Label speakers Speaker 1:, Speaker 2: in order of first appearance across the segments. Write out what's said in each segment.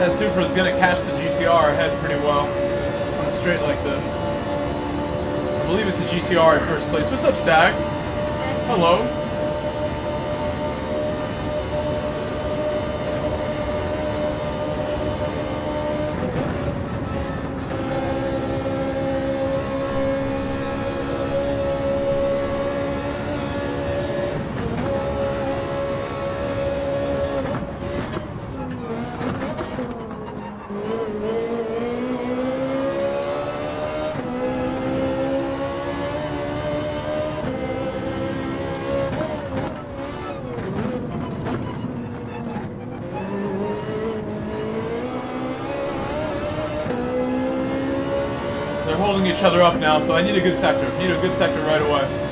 Speaker 1: That Supra is gonna catch the GTR ahead pretty well on a straight like this. I believe it's a GTR in first place. What's up, Stag? Hello. Holding each other up now, so I need a good sector. Need a good sector right away.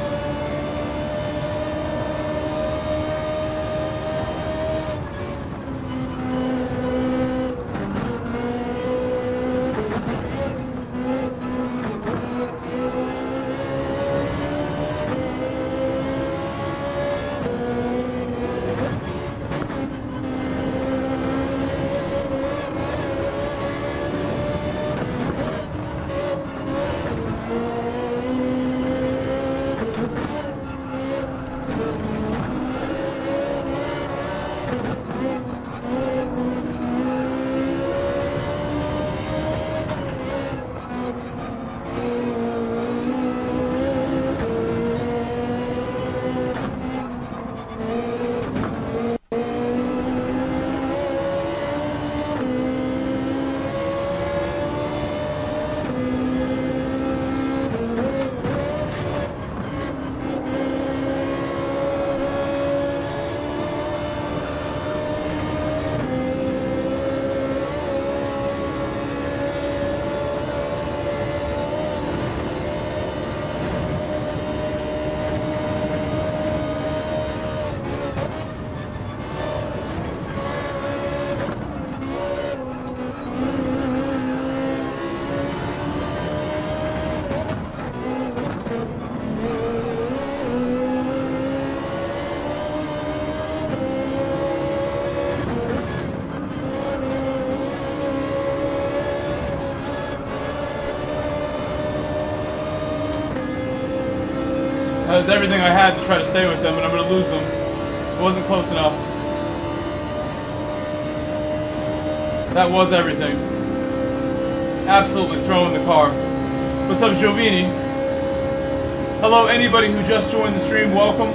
Speaker 1: That was everything I had to try to stay with them, and I'm going to lose them. It wasn't close enough. That was everything. Absolutely throwing the car. What's up, Giovini? Hello, anybody who just joined the stream, welcome.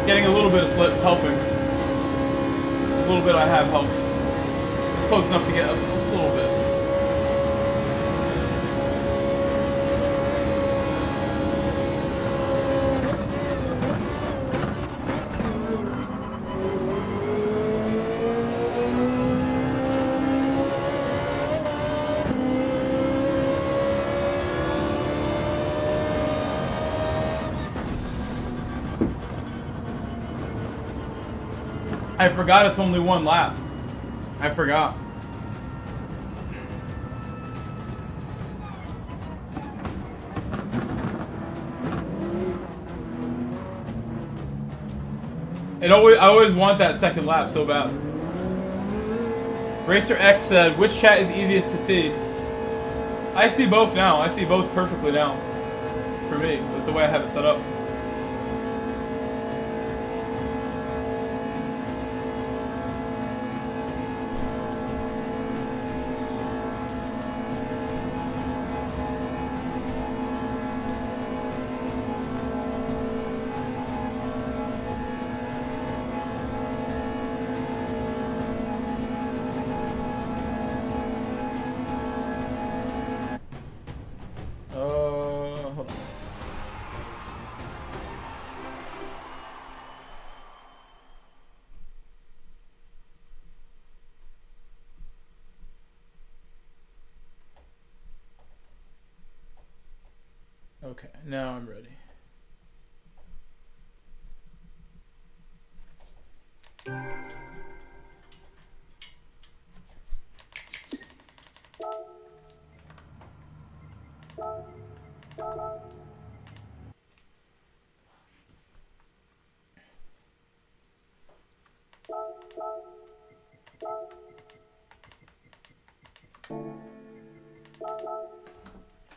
Speaker 1: Getting a little bit of slip is helping. A little bit I have helps. It's close enough to get a little bit. I forgot it's only one lap. I forgot. I always want that second lap so bad. Racer X said, which chat is easiest to see? I see both now. I see both perfectly now. For me, with the way I have it set up. Hold on. Okay, now I'm ready.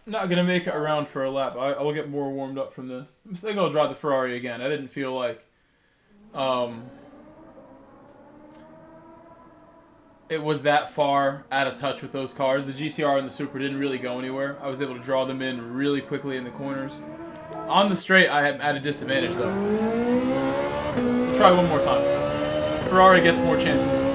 Speaker 1: not gonna make it around for a lap. I will get more warmed up from this. I'm still gonna drive the Ferrari again. I didn't feel like it was that far out of touch with those cars. The GTR and the Super didn't really go anywhere. I was able to draw them in really quickly in the corners. On the straight, I am at a disadvantage though. We'll try one more time. Ferrari gets more chances.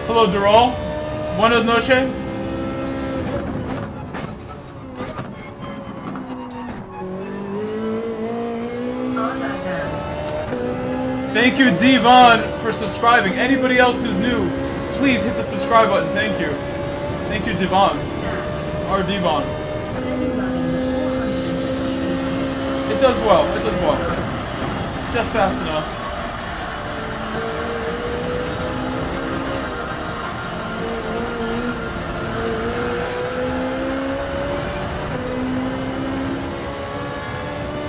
Speaker 1: Hello, Dural. Buenas noches. Thank you, Devon, for subscribing. Anybody else who's new, please hit the subscribe button. Thank you. Thank you, Devon. Or Devon. It does well. It does well. Just fast enough.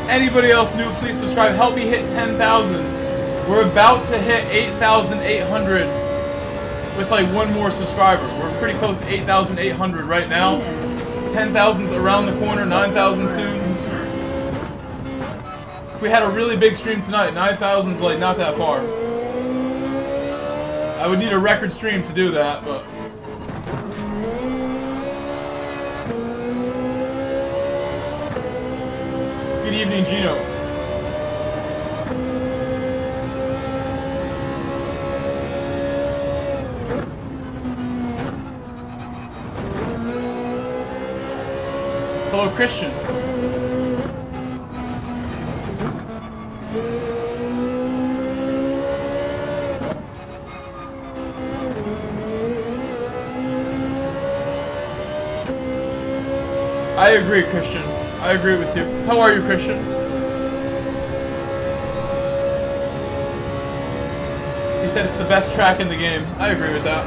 Speaker 1: Anybody else new, please subscribe. Help me hit 10,000. We're about to hit 8,800 with like one more subscriber. We're pretty close to 8,800 right now. 10,000's around the corner, 9,000 soon. If we had a really big stream tonight, 9,000's like not that far. I would need a record stream to do that, but... Good evening, Gino. Hello, Christian. I agree, Christian. I agree with you. How are you, Christian? He said it's the best track in the game. I agree with that.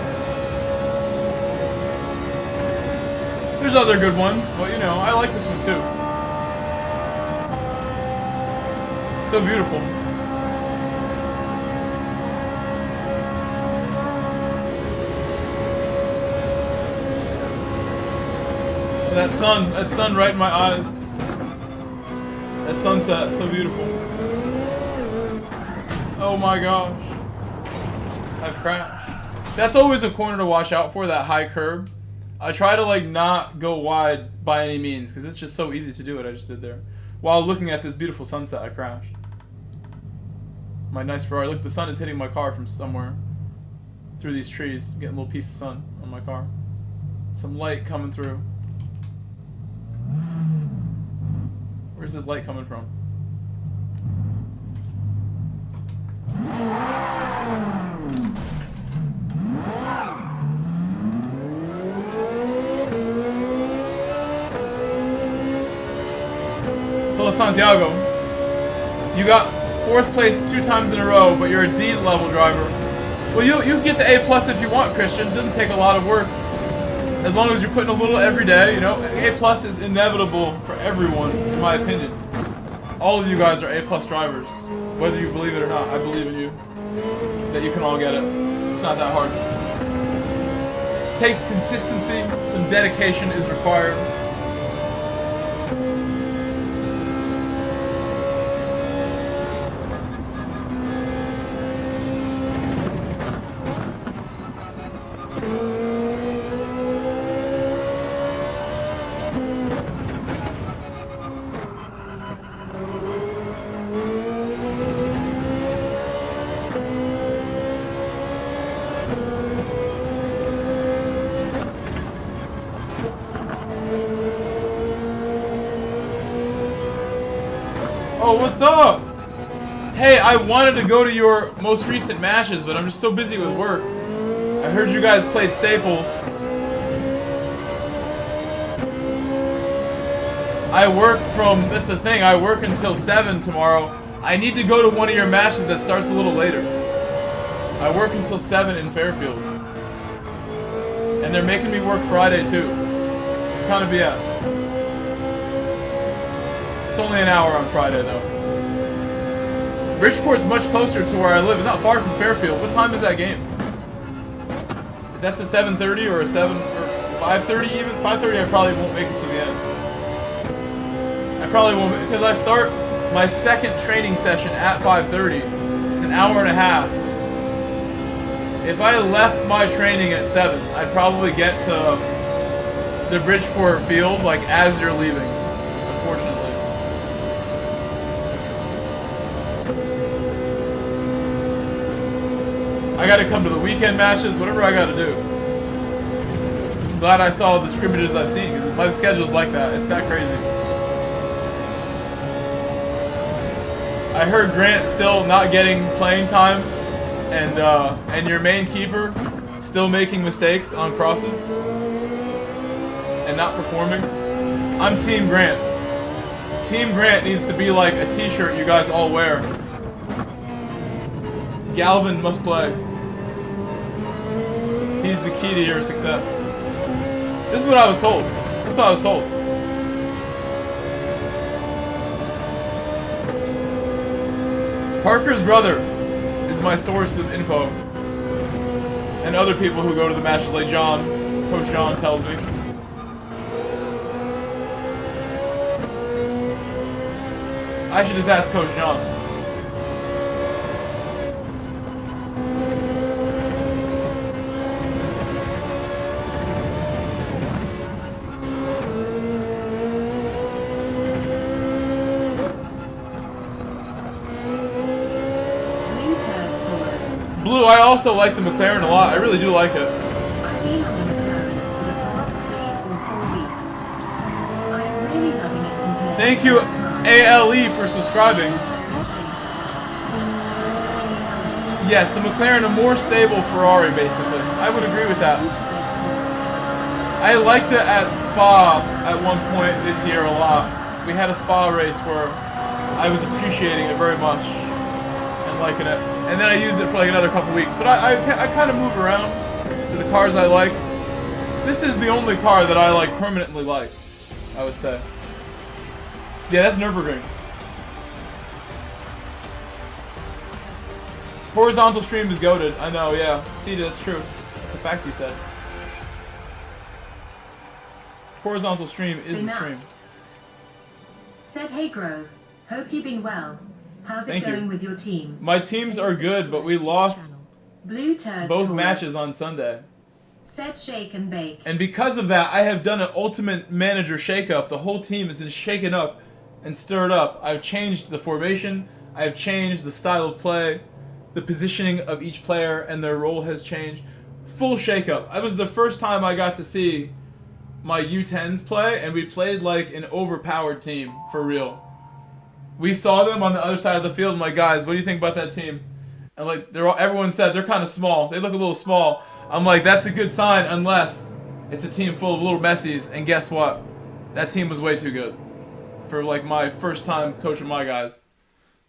Speaker 1: There's other good ones, but you know, I like this one too. So beautiful. That sun right in my eyes. That sunset, so beautiful. Oh my gosh. I've crashed. That's always a corner to watch out for, that high curb. I try to like not go wide by any means, because it's just so easy to do what I just did there. While looking at this beautiful sunset, I crashed. My nice Ferrari. Look, the sun is hitting my car from somewhere. Through these trees. I'm getting a little piece of sun on my car. Some light coming through. Where's this light coming from? Hello, Santiago. You got 4th place 2 times in a row, but you're a D level driver. Well, you can get to A+ if you want, Christian. It doesn't take a lot of work. As long as you're putting a little every day, you know. A+ is inevitable for everyone, in my opinion. All of you guys are A+ drivers. Whether you believe it or not, I believe in you. That you can all get it. It's not that hard. Take consistency. Some dedication is required. what's up? Hey, I wanted to go to your most recent matches, but I'm just so busy with work. I heard you guys played Staples. I work from, that's the thing, I work until 7 tomorrow. I need to go to one of your matches that starts a little later. I work until 7 in Fairfield. And they're making me work Friday too. It's kind of BS. It's only an hour on Friday though. Bridgeport's much closer to where I live. It's not far from Fairfield. What time is that game? If that's a 7:30 or a 7 or 5:30 even? 5:30 I probably won't make it to the end. I probably won't, because I start my second training session at 5:30. It's an hour and a half. If I left my training at 7, I'd probably get to the Bridgeport field like as you're leaving, unfortunately. I gotta come to the weekend matches, whatever I gotta do. I'm glad I saw the scrimmages I've seen, because my schedule's like that. It's that crazy. I heard Grant still not getting playing time, and your main keeper still making mistakes on crosses and not performing. I'm Team Grant. Team Grant needs to be like a t-shirt you guys all wear. Galvin must play. He's the key to your success. This is what I was told. This is what I was told. Parker's brother is my source of info. And other people who go to the matches like John, Coach John tells me. I should just ask Coach John. Blue, I also like the McLaren a lot. I really do like it.
Speaker 2: I've been on the McLaren for the past 3 or 4 weeks. I'm really loving it compared
Speaker 1: Thank you, ALE, for subscribing. Yes, the McLaren, a more stable Ferrari, basically. I would agree with that. I liked it at Spa at one point this year a lot. We had a Spa race where I was appreciating it very much and liking it. And then I used it for like another couple weeks. But I kind of move around to the cars I like. This is the only car that I like permanently like, I would say. Yeah, that's Nürburgring. Horizontal stream is goated. I know, yeah. See, that's true. That's a fact you said. Horizontal stream is the stream.
Speaker 2: Said, hey Grove, hope you've been well. How's it going with your teams?
Speaker 1: My teams are good, but we lost both matches on Sunday.
Speaker 2: Said shake and bake.
Speaker 1: And because of that, I have done an ultimate manager shakeup. The whole team has been shaken up and stirred up. I've changed the formation. I've changed the style of play. The positioning of each player and their role has changed. Full shakeup. It was the first time I got to see my U10s play, and we played like an overpowered team, for real. We saw them on the other side of the field. I'm like, guys, what do you think about that team? And like, everyone said they're kind of small. They look a little small. I'm like, that's a good sign, unless it's a team full of little Messis. And guess what? That team was way too good for like my first time coaching my guys.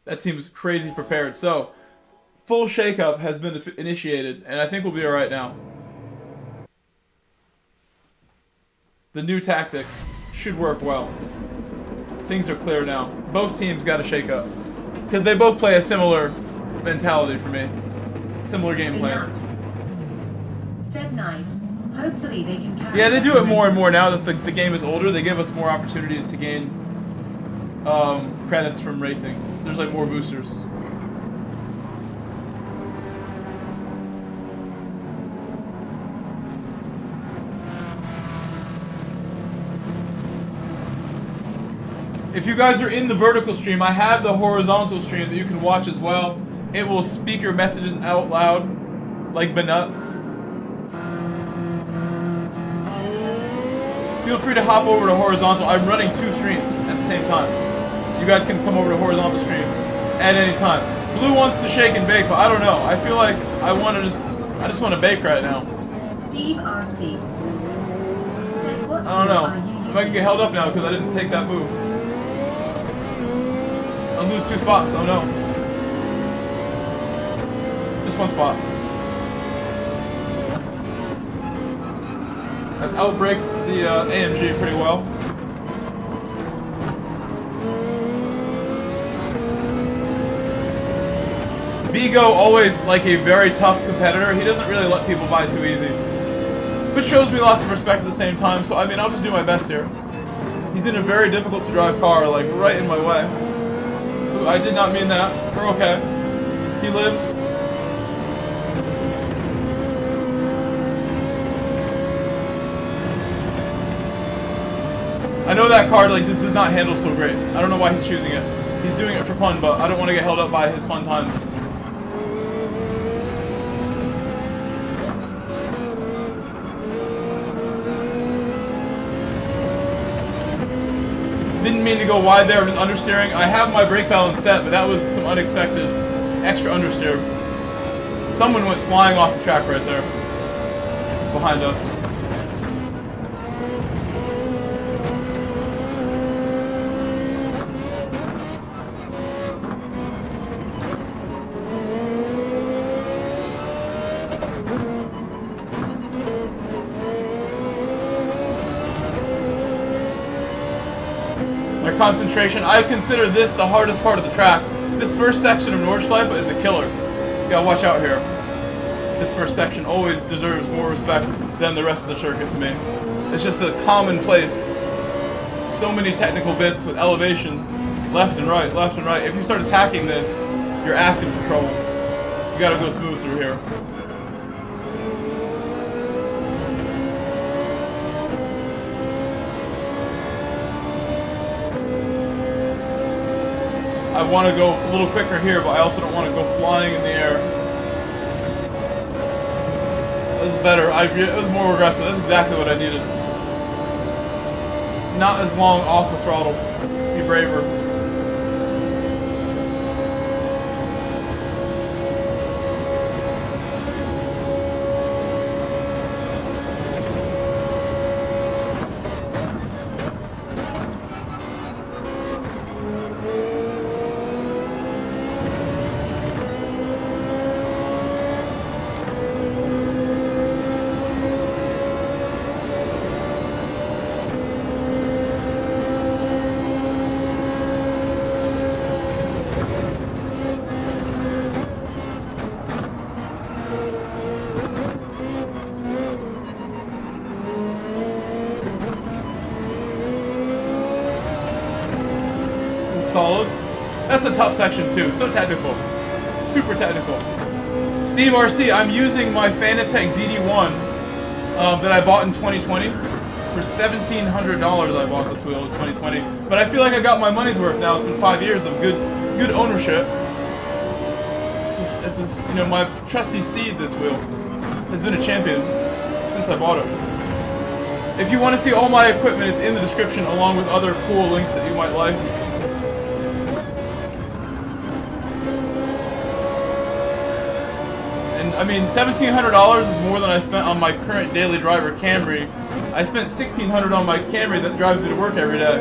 Speaker 1: That team was crazy prepared. So, full shakeup has been initiated, and I think we'll be all right now. The new tactics should work well. Things are clear now. Both teams got to shake up. Because they both play a similar mentality for me. Similar game plan.
Speaker 2: Said nice. Hopefully they can carry.
Speaker 1: Yeah, they do it more and more now that the game is older. They give us more opportunities to gain credits from racing. There's like more boosters. If you guys are in the vertical stream, I have the horizontal stream that you can watch as well. It will speak your messages out loud, like Benut. Feel free to hop over to horizontal. I'm running 2 streams at the same time. You guys can come over to horizontal stream at any time. Blue wants to shake and bake, but I don't know. I feel like I just want to bake right now.
Speaker 2: Steve RC. Said what
Speaker 1: I don't know.
Speaker 2: are you
Speaker 1: I might get held up now because I didn't take that move. I'll lose 2 spots. Oh no. Just 1 spot. I've outbraked the AMG pretty well. Bigo, always like a very tough competitor. He doesn't really let people by too easy. Which shows me lots of respect at the same time, so I mean, I'll just do my best here. He's in a very difficult to drive car, like right in my way. Ooh, I did not mean that. We're okay. He lives. I know that car like just does not handle so great. I don't know why he's choosing it. He's doing it for fun, but I don't want to get held up by his fun times. Didn't mean to go wide there with understeering. I have my brake balance set, but that was some unexpected extra understeer. Someone went flying off the track right there. Behind us. Concentration. I consider this the hardest part of the track. This first section of Nordschleife is a killer. You gotta watch out here. This first section always deserves more respect than the rest of the circuit to me. It's just a commonplace. So many technical bits with elevation, left and right, left and right. If you start attacking this, you're asking for trouble. You gotta go smooth through here. I want to go a little quicker here, but I also don't want to go flying in the air. This is better. It was more aggressive. That's exactly what I needed. Not as long off the throttle. Be braver. Solid. That's a tough section too. So technical. Super technical. Steve RC, I'm using my Fanatec DD1 that I bought in 2020. For $1,700 I bought this wheel in 2020. But I feel like I got my money's worth now. It's been 5 years of good ownership. It's you know, my trusty steed, this wheel, has been a champion since I bought it. If you want to see all my equipment, it's in the description along with other cool links that you might like. I mean, $1,700 is more than I spent on my current daily driver Camry. I spent $1,600 on my Camry that drives me to work every day.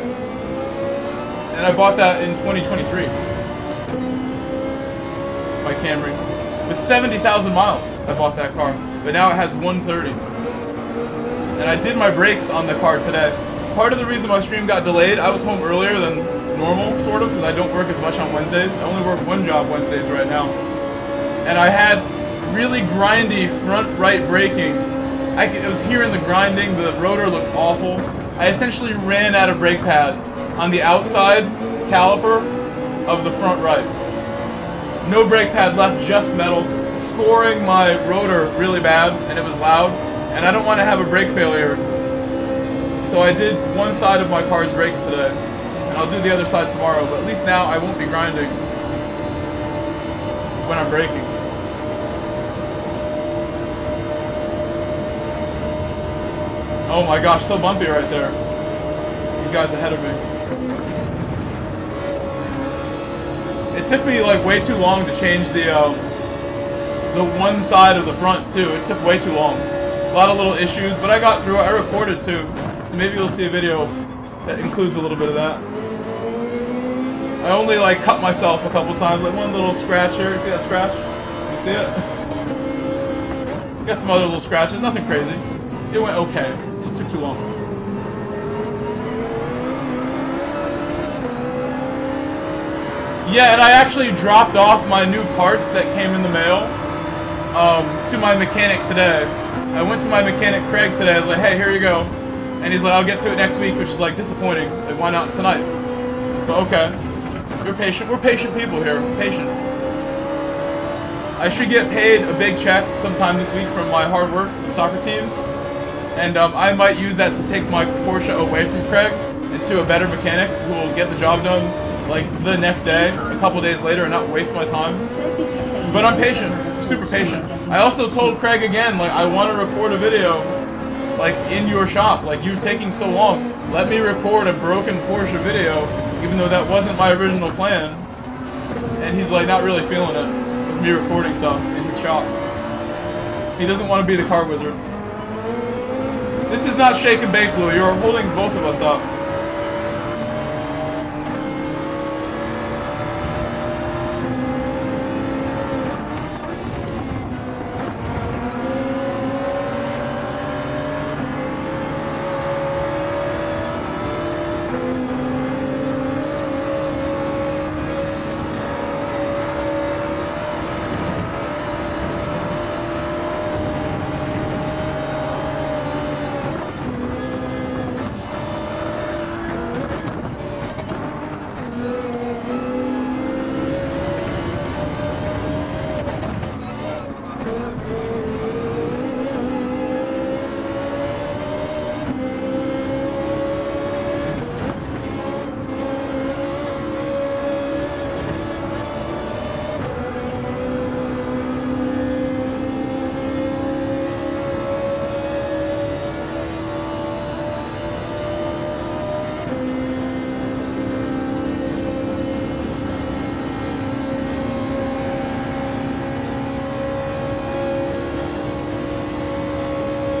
Speaker 1: And I bought that in 2023. My Camry. With 70,000 miles, I bought that car. But now it has 130. And I did my brakes on the car today. Part of the reason my stream got delayed, I was home earlier than normal, sort of, because I don't work as much on Wednesdays. I only work one job Wednesdays right now. And I had really grindy front right braking. I was hearing the grinding, the rotor looked awful. I essentially ran out of brake pad on the outside caliper of the front right. No brake pad left, just metal, scoring my rotor really bad, and it was loud, and I don't want to have a brake failure. So I did one side of my car's brakes today, and I'll do the other side tomorrow, but at least now I won't be grinding when I'm braking. Oh my gosh, so bumpy right there. These guys ahead of me. It took me like way too long to change the one side of the front too. It took way too long. A lot of little issues, but I got through it. I recorded too, so maybe you'll see a video that includes a little bit of that. I only like cut myself a couple times, like one little scratch here. You see that scratch? You see it? Got some other little scratches, nothing crazy. It went okay. It just took too long. Yeah, and I actually dropped off my new parts that came in the mail to my mechanic today. I went to my mechanic Craig today. I was like, hey, here you go. And he's like, I'll get to it next week, which is like disappointing. Like, why not tonight? But okay. You're patient. We're patient people here. Patient. I should get paid a big check sometime this week from my hard work with soccer teams. And I might use that to take my Porsche away from Craig into a better mechanic who will get the job done like the next day, a couple days later, and not waste my time. But I'm patient. Super patient. I also told Craig again, like, I want to record a video like in your shop. Like, you're taking so long. Let me record a broken Porsche video, even though that wasn't my original plan. And he's like not really feeling it. Me recording stuff in his shop. He doesn't want to be the car wizard. This is not shake and bake, Blue. You're holding both of us up.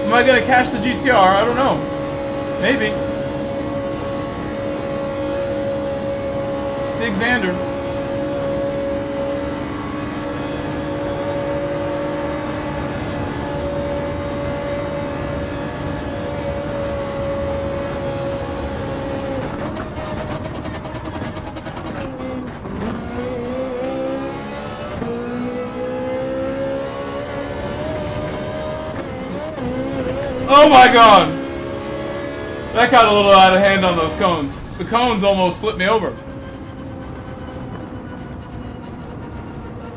Speaker 1: Am I gonna catch the GTR? I don't know. Maybe. Stig Xander. Oh my god! That got a little out of hand on those cones. The cones almost flipped me over.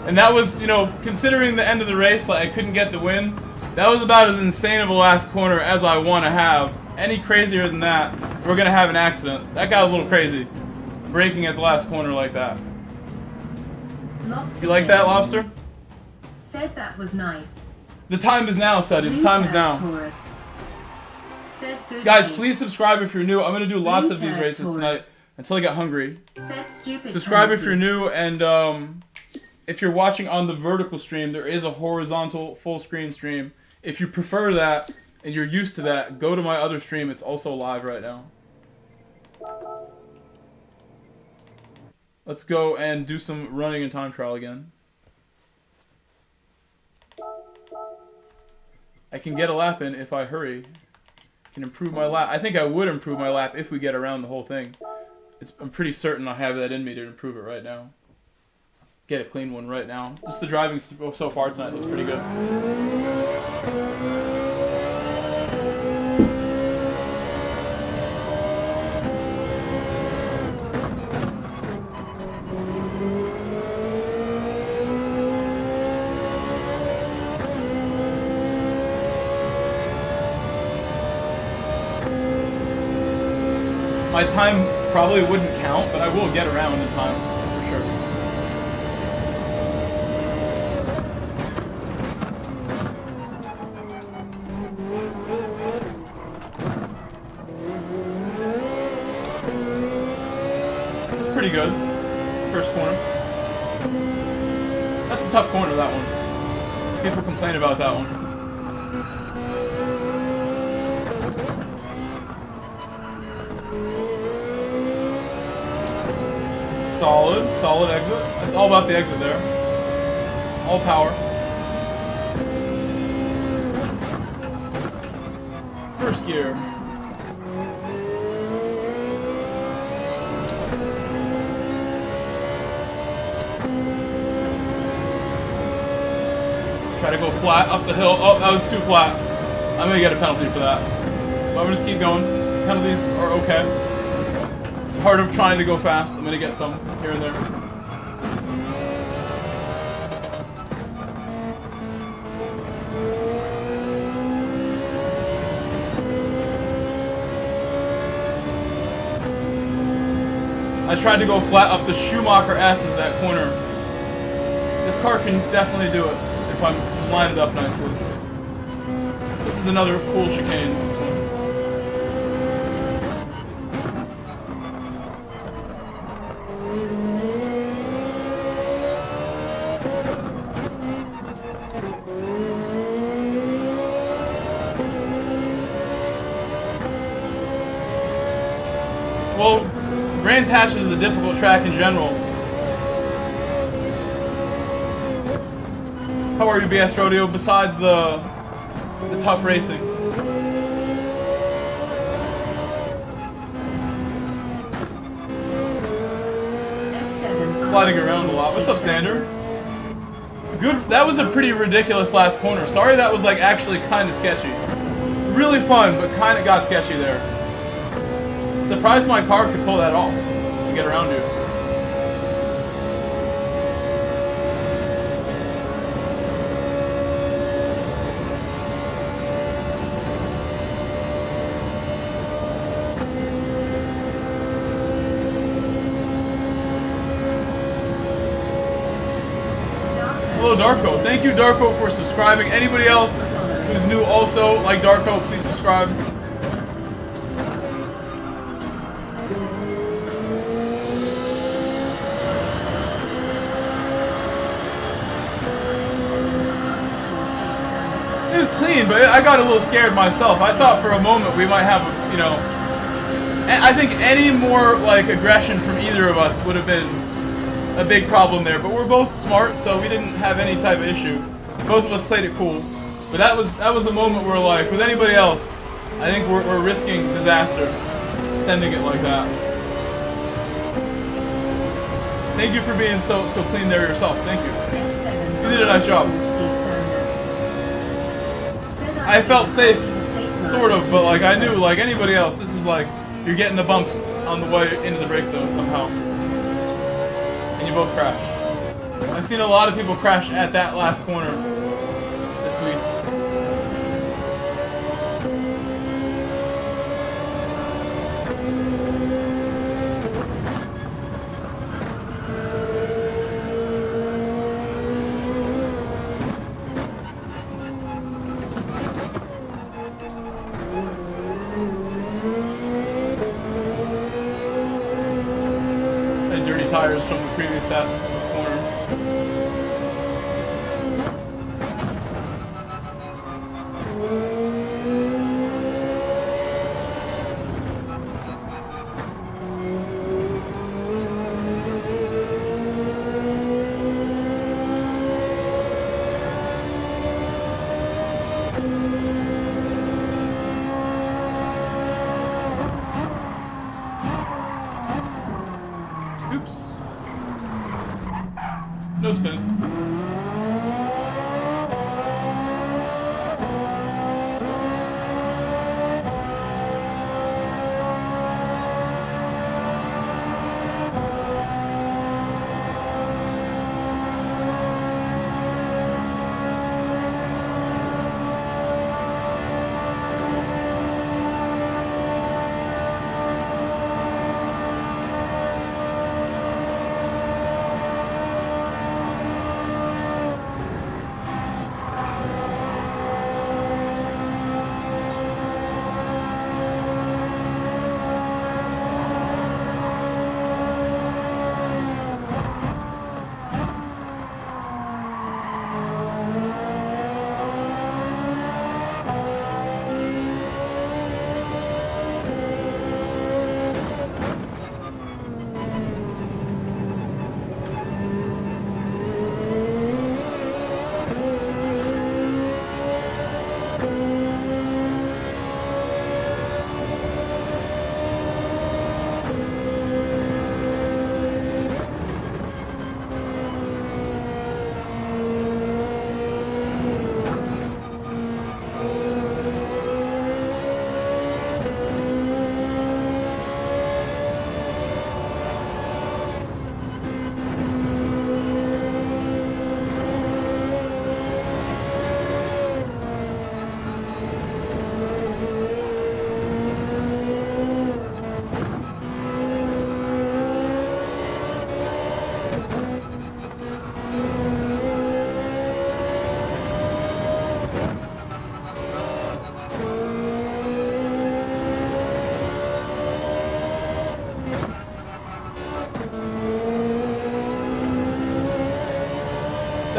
Speaker 1: And that was, you know, considering the end of the race, like I couldn't get the win, that was about as insane of a last corner as I want to have. Any crazier than that, we're going to have an accident. That got a little crazy. Braking at the last corner like that.
Speaker 2: Lobster
Speaker 1: You like that, Lobster?
Speaker 2: Said that was nice.
Speaker 1: The time is now, Sadie. The time is now.
Speaker 2: Taurus. Said good
Speaker 1: Guys,
Speaker 2: race.
Speaker 1: please subscribe if you're new. I'm going to do lots of these races
Speaker 2: Taurus.
Speaker 1: tonight until I get hungry.
Speaker 2: Said stupid
Speaker 1: Subscribe if
Speaker 2: penalty.
Speaker 1: you're new, and if you're watching on the vertical stream, there is a horizontal full screen stream. If you prefer that and you're used to that, go to my other stream. It's also live right now. Let's go and do some running and time trial again. I can get a lap in if I hurry. Can improve my lap. I think I would improve my lap if we get around the whole thing. I'm pretty certain I have that in me to improve it right now. Get a clean one right now. Just the driving so far tonight looks pretty good. My time probably wouldn't count, but I will get around in time, that's for sure. It's pretty good. First corner. a tough corner, that one. People complain about that one. Solid exit. It's all about the exit there. All power. First gear. Try to go flat up the hill. Oh, that was too flat. I'm gonna get a penalty for that. But I'm gonna just keep going. Penalties are okay. It's part of trying to go fast. I'm gonna get some here and there. I tried to go flat up the Schumacher S's that corner. This car can definitely do it if I'm lined up nicely. This is another cool chicane, this one. Well, Brands Hatch is a difficult track in general. How are you, BS Rodeo, besides the tough racing? Sliding around a lot. What's up, Xander? Good. That was a pretty ridiculous last corner. Sorry that was like actually kind of sketchy. Really fun, but kind of got sketchy there. Surprised my car could pull that off and get around you. Hello, Darko. Thank you, Darko, for subscribing. Anybody else who's new also, like Darko, please subscribe. It was clean, but I got a little scared myself. I thought for a moment we might have, you know, I think any more like aggression from either of us would have been a big problem there, but we're both smart, so we didn't have any type of issue. Both of us played it cool, but that was a moment where, like, with anybody else, I think we're risking disaster, sending it like that. Thank you for being so clean there yourself. Thank you. You did a nice job. I felt safe, sort of, but like I knew, like anybody else, this is like you're getting the bumps on the way into the brake zone somehow. And you both crash. I've seen a lot of people crash at that last corner this week. Tires from the previous corners.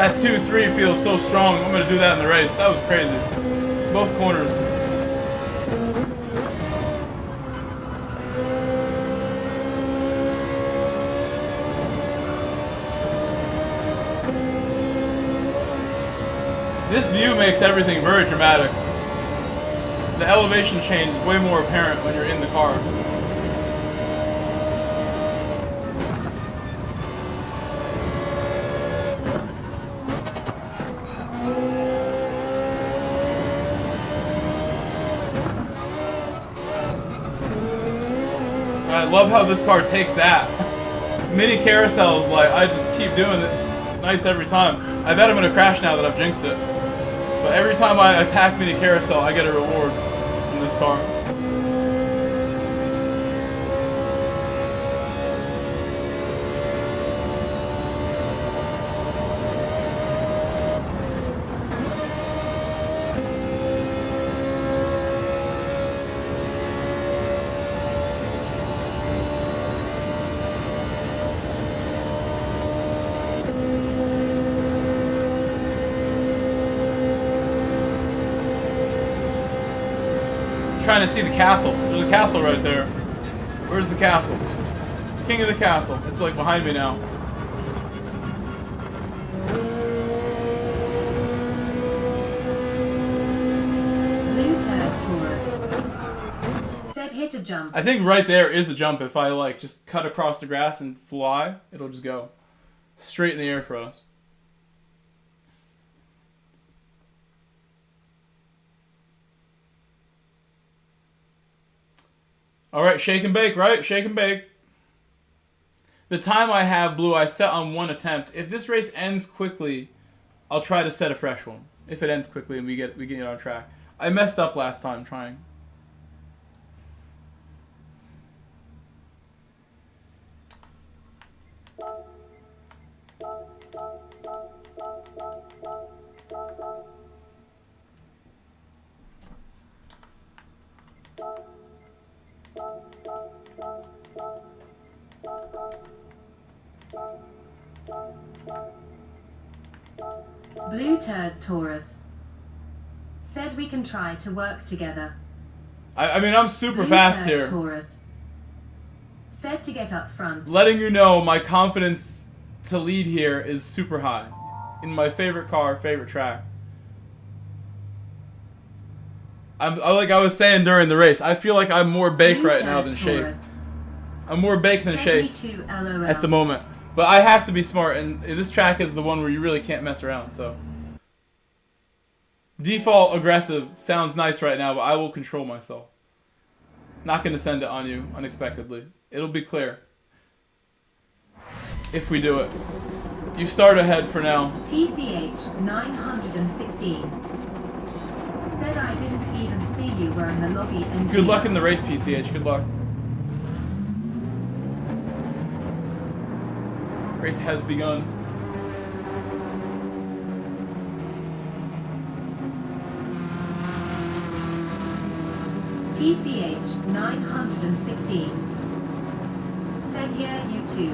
Speaker 1: That 2-3 feels so strong. I'm gonna do that in the race. That was crazy. Both corners. This view makes everything very dramatic. The elevation change is way more apparent when you're in the car. I love how this car takes that. Mini carousels, like, I just keep doing it nice every time. I bet I'm gonna crash now that I've jinxed it. But every time I attack mini carousel, I get a reward in this car. Trying to see the castle. There's a castle right there. Where's the castle? King of the castle. It's like behind me now.
Speaker 2: Blue tag Taurus. Said hit a jump.
Speaker 1: I think right there is a jump. If I like just cut across the grass and fly, it'll just go straight in the air for us. Alright, shake and bake, right? Shake and bake. The time I have, Blue, I set on one attempt. If this race ends quickly, I'll try to set a fresh one. If it ends quickly and we get on track. I messed up last time trying.
Speaker 2: Blue turd Taurus. Said we can try to work together.
Speaker 1: I mean, I'm super
Speaker 2: Blue
Speaker 1: fast
Speaker 2: turd
Speaker 1: here.
Speaker 2: Taurus. Said to get up front.
Speaker 1: Letting you know my confidence to lead here is super high. In my favorite car, favorite track. Like I was saying during the race, I feel like I'm more baked
Speaker 2: Blue
Speaker 1: right now
Speaker 2: turd
Speaker 1: than shake.
Speaker 2: Taurus.
Speaker 1: I'm more baked than
Speaker 2: Said
Speaker 1: shake
Speaker 2: me too, LOL.
Speaker 1: at the moment. But I have to be smart, and this track is the one where you really can't mess around, so. Default aggressive sounds nice right now, but I will control myself. Not going to send it on you unexpectedly. It'll be clear. If we do it. You start ahead for now.
Speaker 2: PCH 916. Said I didn't even see you were in the lobby and
Speaker 1: Good luck in the race, PCH. Good luck. Race has begun.
Speaker 2: PCH 916. Said yeah, you too.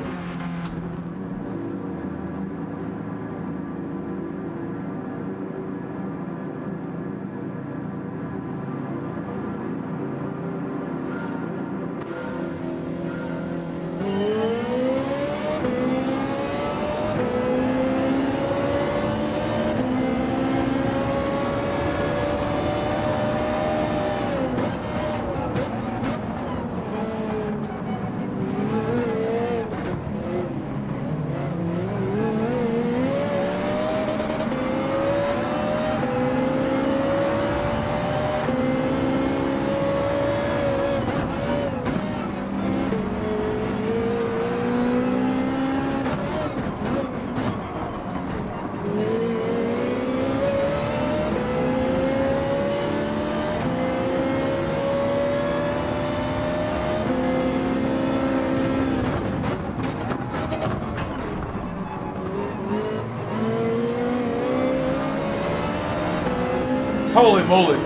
Speaker 1: Holy moly.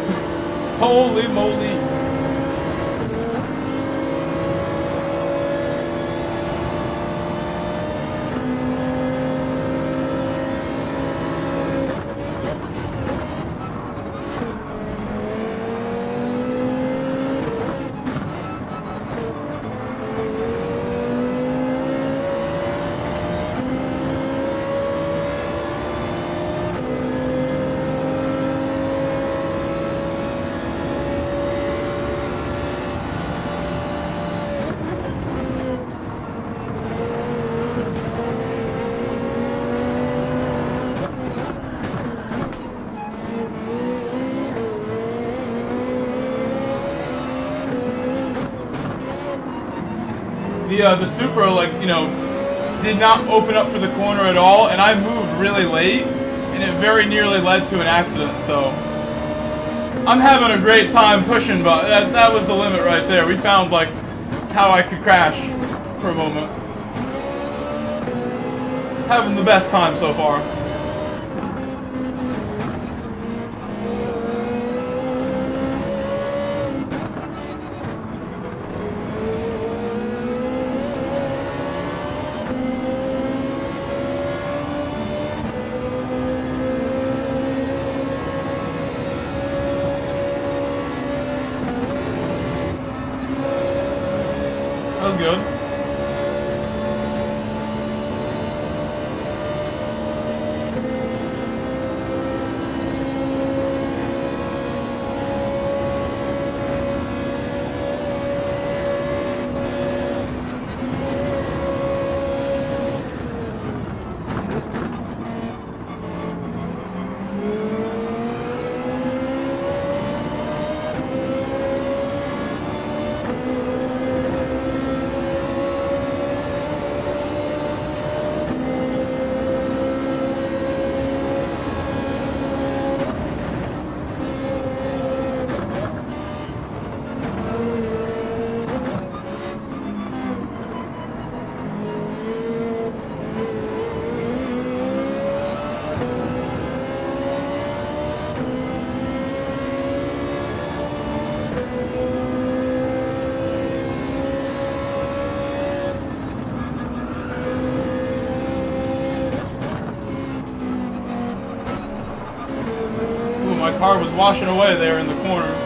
Speaker 1: Holy moly. The Supra, like, you know, did not open up for the corner at all, and I moved really late, and it very nearly led to an accident, so I'm having a great time pushing, but that was the limit right there. We found, like, how I could crash for a moment. Having the best time so far. That was good. My car was washing away there in the corner.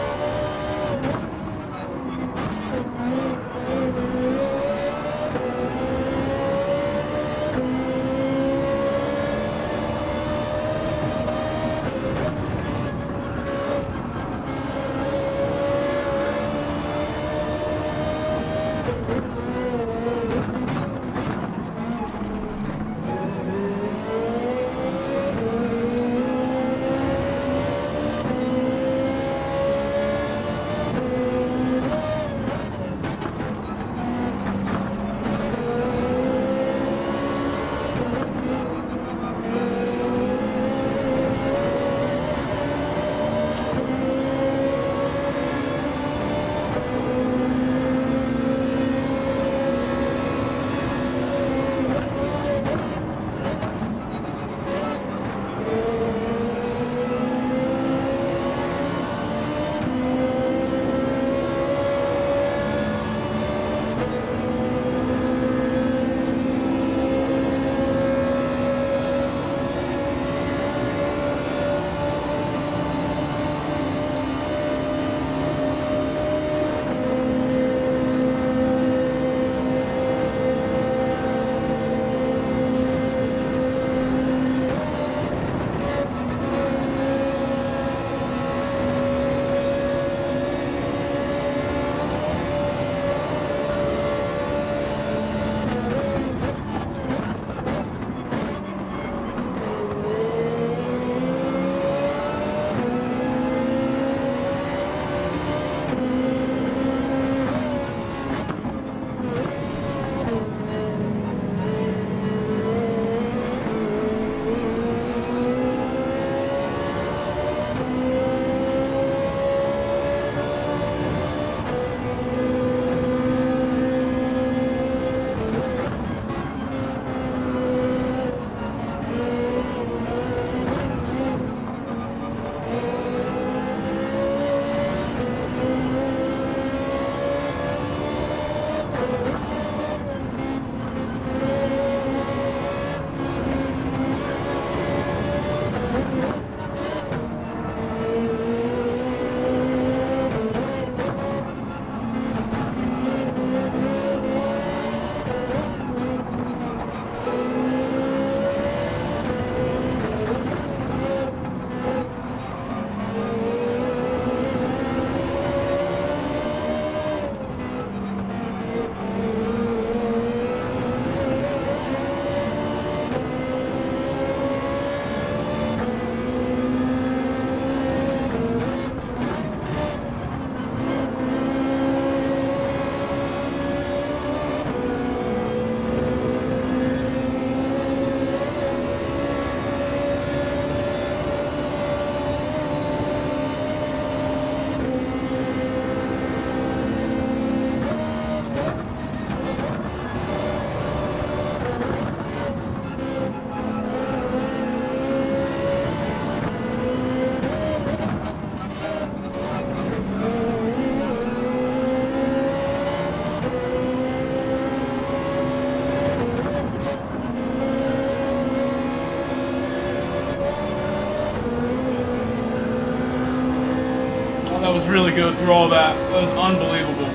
Speaker 1: That was really good through all that. That was unbelievable.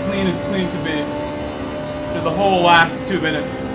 Speaker 1: Clean as clean could be. Through the whole last 2 minutes.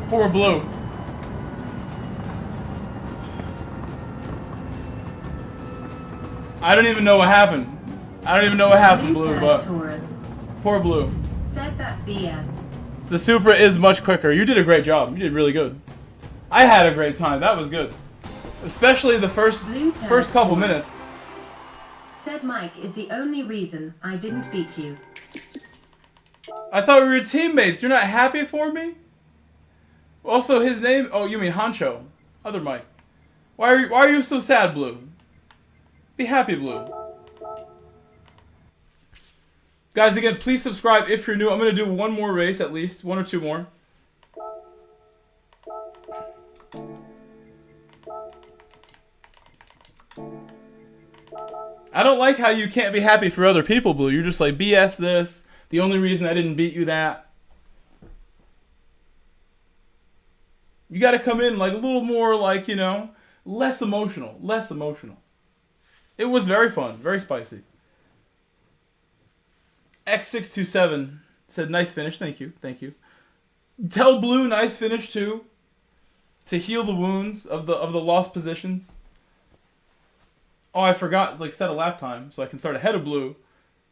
Speaker 1: Poor Blue. I don't even know what happened. I don't even know what happened, Blue, but poor Blue.
Speaker 2: Said that BS.
Speaker 1: The Supra is much quicker. You did a great job. You did really good. I had a great time. That was good. Especially the first couple minutes.
Speaker 2: Said Mike is the only reason I didn't beat you.
Speaker 1: I thought we were teammates. You're not happy for me? Also, his name... Oh, you mean Honcho. Other Mike. Why are you so sad, Blue? Be happy, Blue. Guys, again, please subscribe if you're new. I'm going to do one more race at least. 1 or 2 more. I don't like how you can't be happy for other people, Blue. You're just like, BS this. The only reason I didn't beat you that. You got to come in like a little more like, you know, less emotional. Less emotional. It was very fun. Very spicy. X627 said, nice finish. Thank you. Thank you. Tell Blue, nice finish too. To heal the wounds of the lost positions. Oh, I forgot, like, set a lap time so I can start ahead of Blue.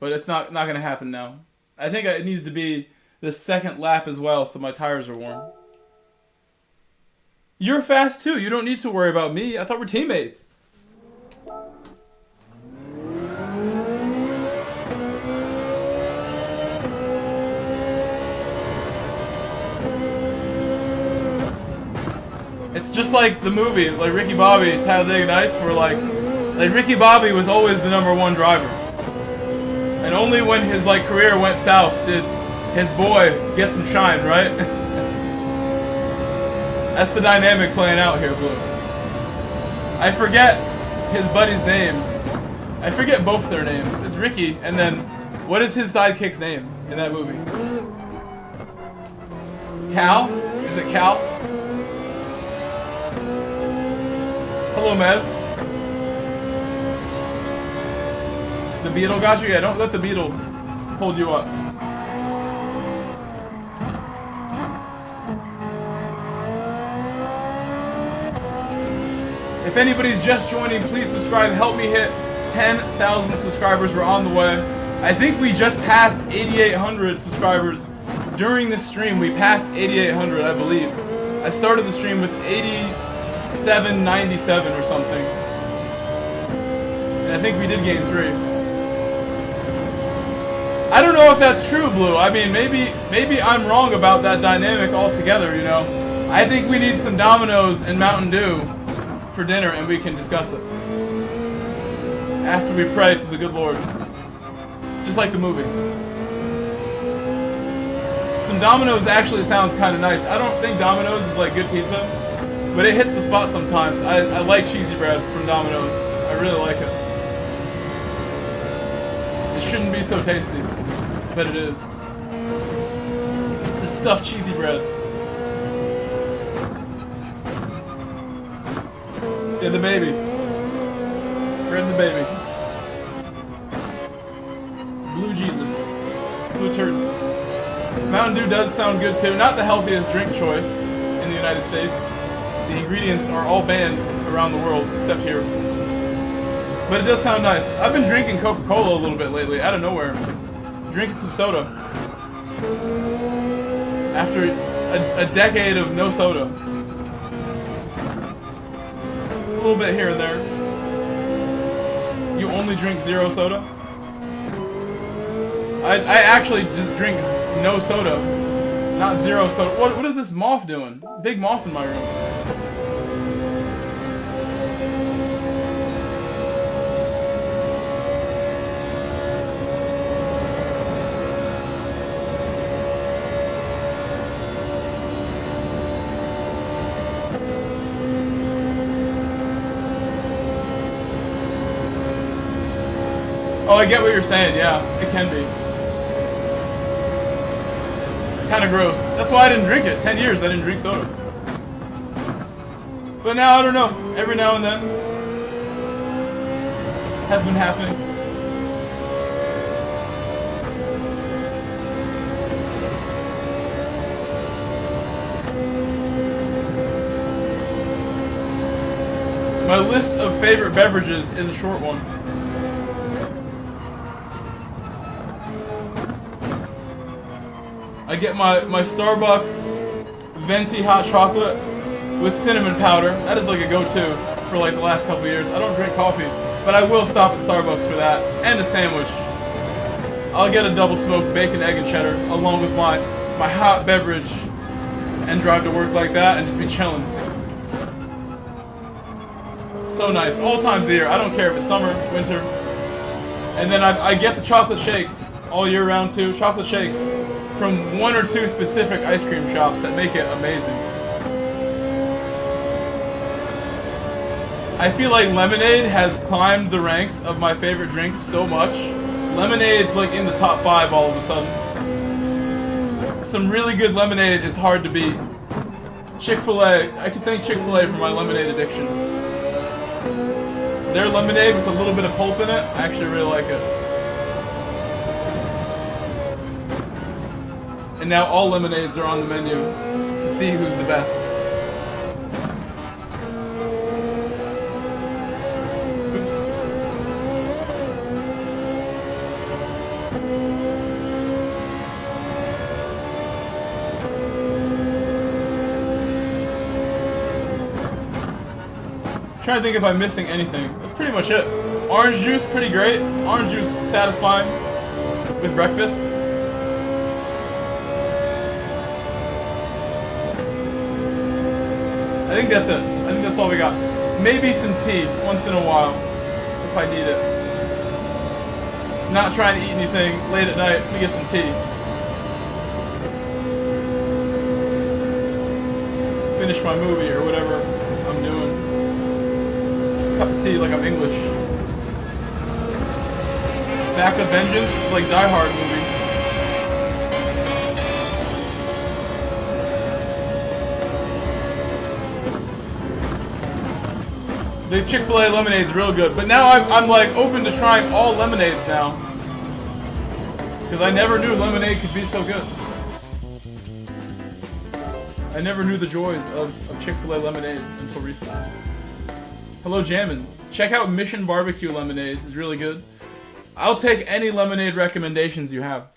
Speaker 1: But it's not going to happen now. I think it needs to be the second lap as well so my tires are warm. You're fast too. You don't need to worry about me. I thought we're teammates. It's just like the movie, like Ricky Bobby, Talladega Nights, where like Ricky Bobby was always the #1 driver. And only when his like career went south did his boy get some shine, right? That's the dynamic playing out here, Blue. I forget his buddy's name. I forget both their names. It's Ricky, and then what is his sidekick's name in that movie? Cal? Is it Cal? Hello, Mez. The beetle got you? Yeah, don't let the beetle hold you up. If anybody's just joining, please subscribe. Help me hit 10,000 subscribers. We're on the way. I think we just passed 8,800 subscribers during this stream. We passed 8,800, I believe. I started the stream with 8,797 or something. And I think we did gain 3. I don't know if that's true, Blue. I mean, maybe I'm wrong about that dynamic altogether, you know. I think we need some Domino's and Mountain Dew for dinner, and we can discuss it after we pray to the good Lord, just like the movie. Some Domino's actually sounds kind of nice. I don't think Domino's is like good pizza, but it hits the spot sometimes. I like cheesy bread from Domino's. I really like it. It shouldn't be so tasty, but it is. The stuffed cheesy bread. Yeah, the baby. Fred the baby. Blue Jesus. Blue turd. Mountain Dew does sound good too. Not the healthiest drink choice in the United States. The ingredients are all banned around the world, except here. But it does sound nice. I've been drinking Coca-Cola a little bit lately, out of nowhere. Drinking some soda. After a decade of no soda. A little bit here and there. only drink zero soda. I actually just drink no soda, not zero soda. What is this moth doing? Big moth in my room. Oh, I get what you're saying. Yeah, it can be. Kind of gross. That's why I didn't drink it. 10 years I didn't drink soda. But now I don't know. Every now and then has been happening. My list of favorite beverages is a short one. I get my Starbucks venti hot chocolate with cinnamon powder. That is like a go-to for like the last couple years. I don't drink coffee, but I will stop at Starbucks for that. And a sandwich. I'll get a double smoked bacon, egg, and cheddar along with my hot beverage and drive to work like that and just be chilling. So nice. All times of the year. I don't care if it's summer, winter. And then I get the chocolate shakes all year round too. Chocolate shakes from 1 or 2 specific ice cream shops that make it amazing. I feel like lemonade has climbed the ranks of my favorite drinks so much. Lemonade's like in the top 5 all of a sudden. Some really good lemonade is hard to beat. Chick-fil-A, I can thank Chick-fil-A for my lemonade addiction. Their lemonade with a little bit of pulp in it, I actually really like it. And now all lemonades are on the menu to see who's the best. Oops. Trying to think if I'm missing anything. That's pretty much it. Orange juice, pretty great. Orange juice, satisfying with breakfast. I think that's it. I think that's all we got. Maybe some tea once in a while, if I need it. Not trying to eat anything late at night. Let me get some tea. Finish my movie or whatever I'm doing. Cup of tea like I'm English. Back with Vengeance. It's like Die Hard movie. The Chick-fil-A lemonade's real good, but now I'm like open to trying all lemonades now. Because I never knew lemonade could be so good. I never knew the joys of Chick-fil-A lemonade until recently. Hello Jammins. Check out Mission Barbecue Lemonade, it's really good. I'll take any lemonade recommendations you have.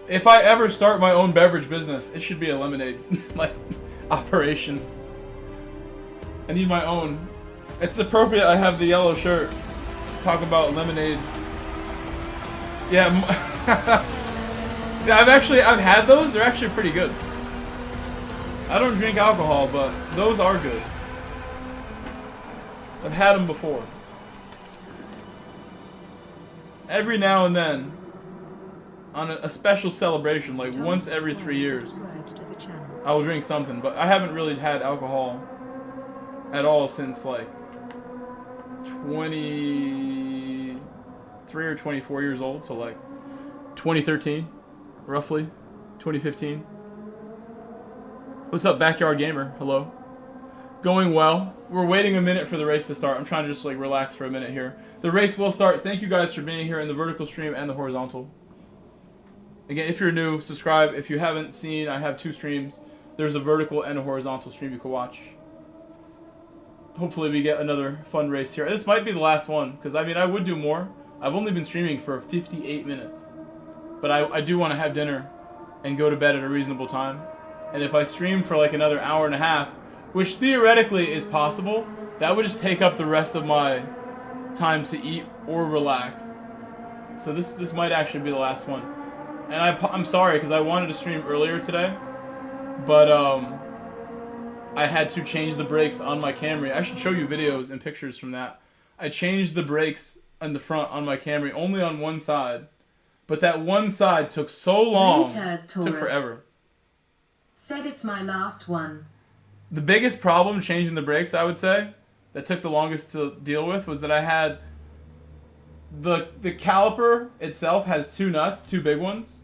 Speaker 1: If I ever start my own beverage business, it should be a lemonade. Like operation. I need my own. It's appropriate I have the yellow shirt to talk about lemonade. Yeah, yeah, I've had those. They're actually pretty good. I don't drink alcohol, but those are good. I've had them before. Every now and then, on a special celebration, like once every 3 years, I will drink something, but I haven't really had alcohol at all since like 23 or 24 years old, so like 2013, roughly, 2015. What's up, Backyard Gamer? Hello. Going well. We're waiting a minute for the race to start. I'm trying to just like relax for a minute here. The race will start. Thank you guys for being here in the vertical stream and the horizontal. Again, if you're new, subscribe. If you haven't seen, I have 2 streams. There's a vertical and a horizontal stream you can watch. Hopefully we get another fun race here. This might be the last one, because I mean, I would do more. I've only been streaming for 58 minutes. But I do want to have dinner and go to bed at a reasonable time. And if I stream for like another hour and a half, which theoretically is possible, that would just take up the rest of my time to eat or relax. So this might actually be the last one. And I'm sorry, because I wanted to stream earlier today, but I had to change the brakes on my Camry. I should show you videos and pictures from that. I changed the brakes in the front on my Camry only on one side, but that one side took so long, took forever.
Speaker 2: Said it's my last one.
Speaker 1: The biggest problem changing the brakes, I would say, that took the longest to deal with was that I had the caliper itself has two nuts, two big ones.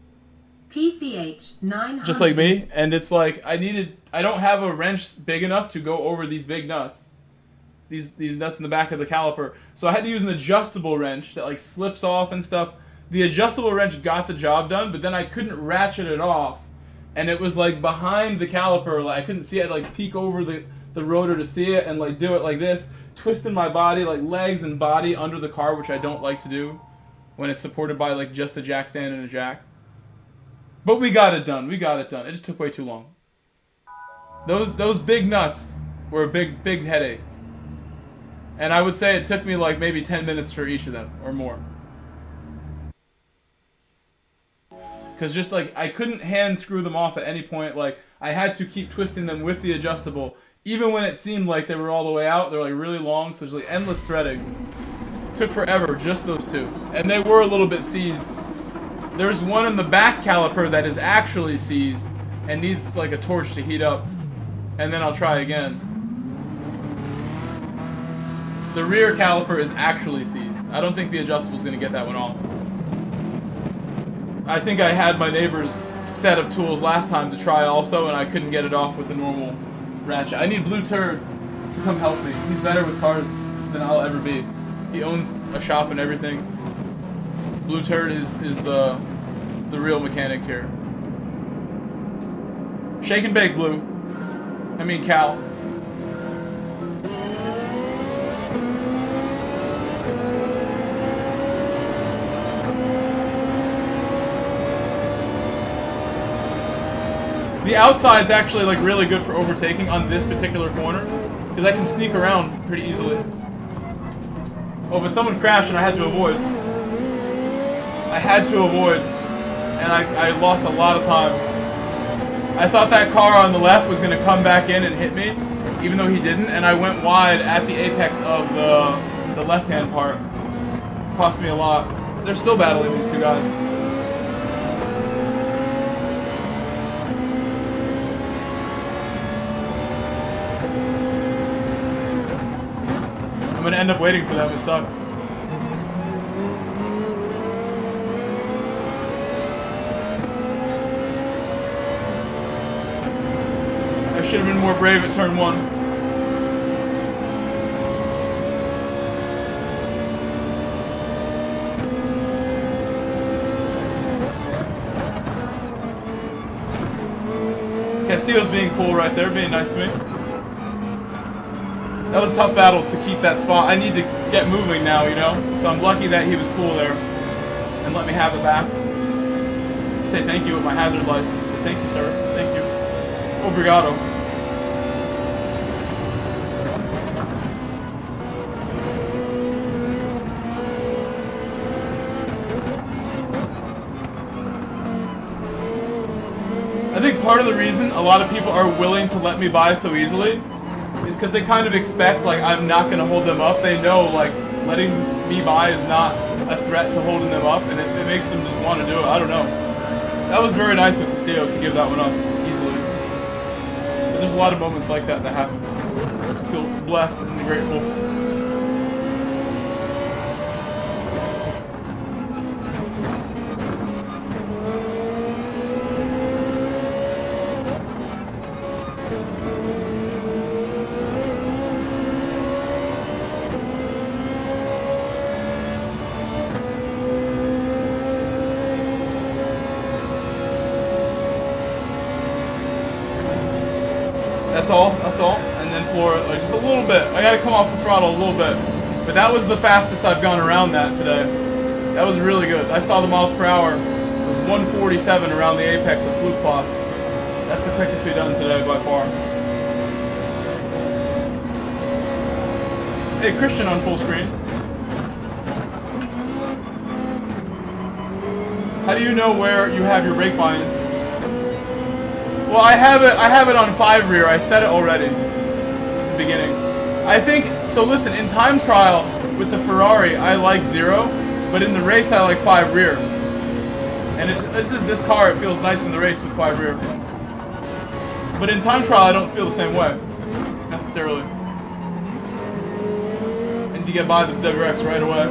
Speaker 2: PCH 900.
Speaker 1: Just like me, and it's like I don't have a wrench big enough to go over these big nuts. These nuts in the back of the caliper. So I had to use an adjustable wrench that like slips off and stuff. The adjustable wrench got the job done, but then I couldn't ratchet it off. And it was like behind the caliper, like I couldn't see it. I'd like peek over the rotor to see it and like do it like this, twisting my body, like legs and body under the car, which I don't like to do when it's supported by like just a jack stand and a jack. But we got it done. We got it done. It just took way too long. Those big nuts were a big headache. And I would say it took me like maybe 10 minutes for each of them or more. Because just like I couldn't hand screw them off at any point. Like I had to keep twisting them with the adjustable. Even when it seemed like they were all the way out, they're like really long. So there's like endless threading. It took forever, just those two. And they were a little bit seized. There's one in the back caliper that is actually seized and needs like a torch to heat up. And then I'll try again. The rear caliper is actually seized. I don't think the adjustable's gonna get that one off. I think I had my neighbor's set of tools last time to try also, and I couldn't get it off with a normal ratchet. I need Blue Turd to come help me. He's better with cars than I'll ever be. He owns a shop and everything. Blue Turd is the real mechanic here. Shake and bake, Blue. I mean, Cal. The outside is actually like really good for overtaking on this particular corner because I can sneak around pretty easily. Oh, but someone crashed and I had to avoid. And I lost a lot of time. I thought that car on the left was going to come back in and hit me, even though he didn't, and I went wide at the apex of the left-hand part. Cost me a lot. They're still battling, these two guys. I'm gonna end up waiting for them, it sucks. I should have been more brave at turn 1. Castillo's being cool right there, being nice to me. That was a tough battle to keep that spot. I need to get moving now, you know? So I'm lucky that he was cool there and let me have it back. Say thank you with my hazard lights. Thank you, sir. Thank you. Obrigado. I think part of the reason a lot of people are willing to let me buy so easily is because they kind of expect, like, I'm not going to hold them up. They know, like, letting me buy is not a threat to holding them up, and it makes them just want to do it. I don't know. That was very nice of Castillo to give that one up easily. But there's a lot of moments like that that happen. I feel blessed and grateful. That's all, and then floor it like just a little bit. I gotta come off the throttle a little bit, but that was the fastest I've gone around that today. That was really good. I saw the miles per hour. It was 147 around the apex of fluke plots. That's the quickest we've done today by far. Hey, Christian on full screen. How do you know where you have your brake binds? Well, I have it on 5 rear. I said it already at the beginning. I think, so listen, in time trial with the Ferrari, I like 0, but in the race I like 5 rear. And it's just this car, it feels nice in the race with 5 rear. But in time trial, I don't feel the same way, necessarily. And you get by the WRX right away.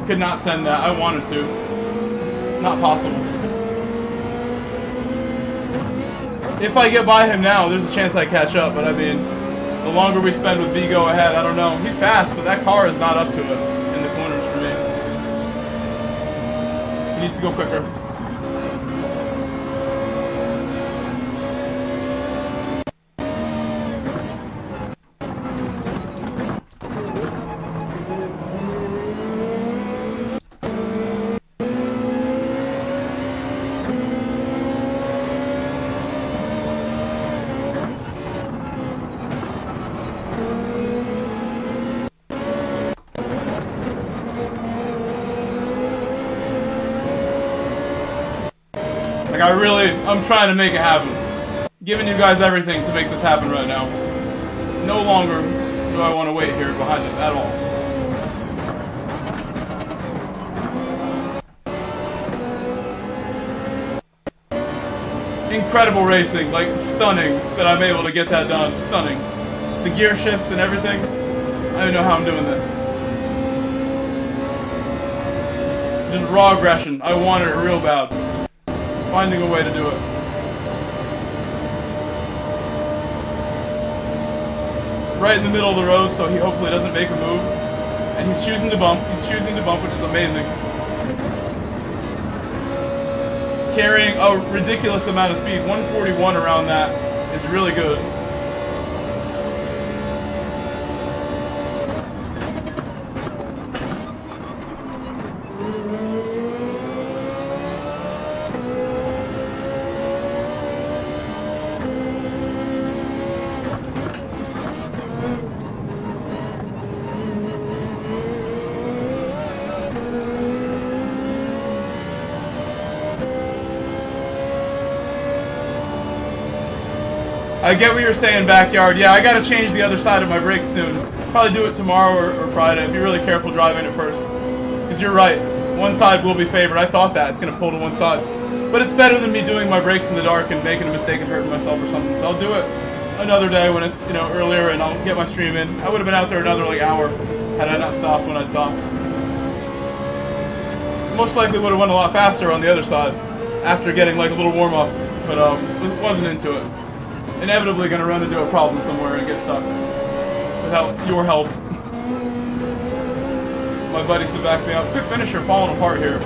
Speaker 1: Could not send that. I wanted to. Not possible. If I get by him now, there's a chance I catch up, but I mean, the longer we spend with B go ahead, I don't know. He's fast, but that car is not up to it in the corners for me. He needs to go quicker. I'm trying to make it happen. Giving you guys everything to make this happen right now. No longer do I want to wait here behind it at all. Incredible racing, like stunning that I'm able to get that done. Stunning. The gear shifts and everything. I don't know how I'm doing this. Just raw aggression. I wanted it real bad. Finding a way to do it. Right in the middle of the road, so he hopefully doesn't make a move. And he's choosing to bump. He's choosing to bump, which is amazing. Carrying a ridiculous amount of speed. 141 around that is really good. I get what you're saying, backyard. Yeah, I gotta change the other side of my brakes soon. Probably do it tomorrow or Friday. Be really careful driving it first. Because you're right. One side will be favored. I thought that. It's gonna pull to one side. But it's better than me doing my brakes in the dark and making a mistake and hurting myself or something. So I'll do it another day when it's, you know, earlier and I'll get my stream in. I would have been out there another like hour had I not stopped when I stopped. Most likely would have went a lot faster on the other side after getting like a little warm up. But wasn't into it. Inevitably gonna run into a problem somewhere and get stuck. Without your help. My buddies to back me up. Quick finisher falling apart here.